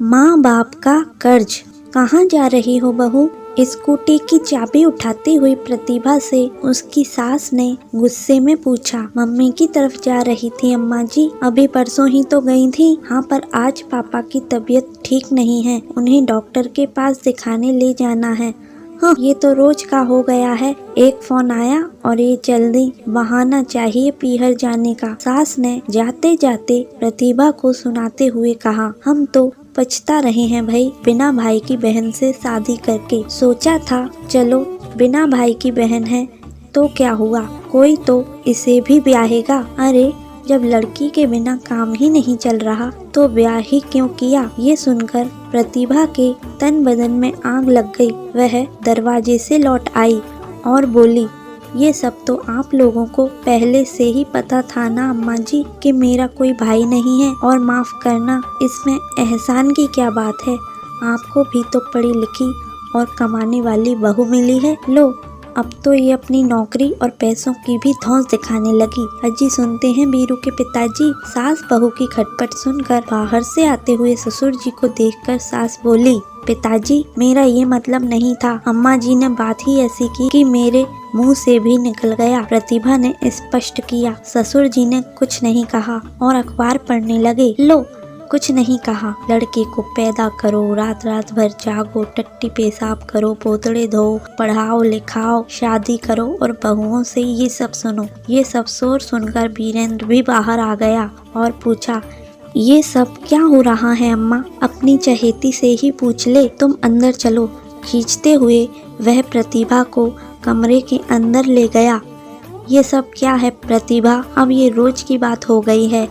माँ बाप का कर्ज। कहाँ जा रही हो बहू? स्कूटी की चाबी उठाती हुई प्रतिभा से उसकी सास ने गुस्से में पूछा। मम्मी की तरफ जा रही थी अम्मा जी, अभी परसों ही तो गई थी। हाँ, पर आज पापा की तबीयत ठीक नहीं है, उन्हें डॉक्टर के पास दिखाने ले जाना है। हाँ, ये तो रोज का हो गया है। एक फोन आया और ये जल्दी बहाना चाहिए पीहर जाने का। सास ने जाते जाते प्रतिभा को सुनाते हुए कहा, हम तो पछता रहे हैं भाई, बिना भाई की बहन से शादी करके। सोचा था चलो बिना भाई की बहन है तो क्या हुआ, कोई तो इसे भी ब्याहेगा। अरे जब लड़की के बिना काम ही नहीं चल रहा तो ब्याह ही क्यों किया। ये सुनकर प्रतिभा के तन बदन में आग लग गई। वह दरवाजे से लौट आई और बोली, ये सब तो आप लोगों को पहले से ही पता था ना अम्मा जी कि मेरा कोई भाई नहीं है। और माफ करना, इसमें एहसान की क्या बात है, आपको भी तो पढ़ी लिखी और कमाने वाली बहू मिली है। लो, अब तो ये अपनी नौकरी और पैसों की भी धौंस दिखाने लगी। अजी सुनते हैं बीरू के पिताजी। सास बहू की खटपट सुनकर बाहर से आते हुए ससुर जी को देखकर सास बोली, पिताजी मेरा ये मतलब नहीं था, अम्मा जी ने बात ही ऐसी की कि मेरे मुंह से भी निकल गया। प्रतिभा ने स्पष्ट किया। ससुर जी ने कुछ नहीं कहा और अखबार पढ़ने लगे। लो, कुछ नहीं कहा, लड़के को पैदा करो, रात रात भर जागो, टट्टी पेशाब करो, पोतड़े धो, पढ़ाओ लिखाओ, शादी करो और बहुओं से ये सब सुनो। ये सब शोर सुनकर वीरेंद्र भी बाहर आ गया और पूछा, ये सब क्या हो रहा है अम्मा? अपनी चहेती से ही पूछ ले, तुम अंदर चलो। खींचते हुए वह प्रतिभा को कमरे के अंदर ले गया। ये सब क्या है प्रतिभा, अब ये रोज की बात हो गई है।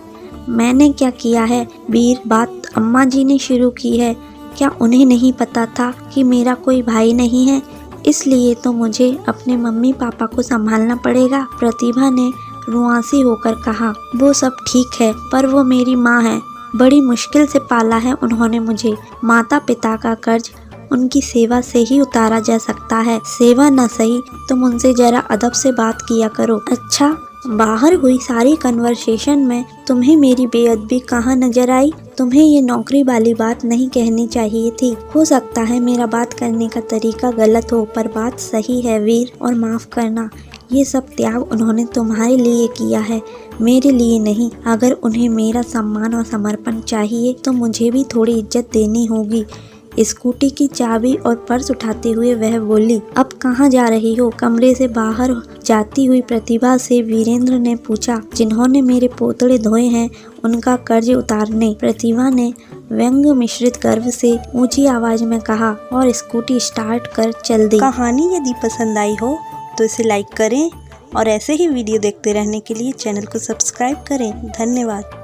मैंने क्या किया है वीर, बात अम्मा जी ने शुरू की है। क्या उन्हें नहीं पता था कि मेरा कोई भाई नहीं है, इसलिए तो मुझे अपने मम्मी पापा को संभालना पड़ेगा। प्रतिभा ने रुआंसी होकर कहा, वो सब ठीक है, पर वो मेरी माँ है, बड़ी मुश्किल से पाला है उन्होंने मुझे। माता पिता का कर्ज उनकी सेवा से ही उतारा जा सकता है। सेवा न सही, तुम उनसे जरा अदब से बात किया करो। अच्छा, बाहर हुई सारी कन्वर्सेशन में तुम्हें मेरी बेअदबी कहाँ नजर आई? तुम्हें ये नौकरी वाली बात नहीं कहनी चाहिए थी। हो सकता है मेरा बात करने का तरीका गलत हो, पर बात सही है वीर, और माफ करना, ये सब त्याग उन्होंने तुम्हारे लिए किया है, मेरे लिए नहीं। अगर उन्हें मेरा सम्मान और समर्पण चाहिए तो मुझे भी थोड़ी इज्जत देनी होगी। स्कूटी की चाबी और पर्स उठाते हुए वह बोली, अब कहाँ जा रही हो? कमरे से बाहर जाती हुई प्रतिभा से वीरेंद्र ने पूछा, जिन्होंने मेरे पोतड़े धोए हैं उनका कर्ज उतारने। प्रतिभा ने व्यंग मिश्रित गर्व से ऊंची आवाज में कहा और स्कूटी स्टार्ट कर चल दी। कहानी यदि पसंद आई हो तो इसे लाइक करें और ऐसे ही वीडियो देखते रहने के लिए चैनल को सब्सक्राइब करें। धन्यवाद।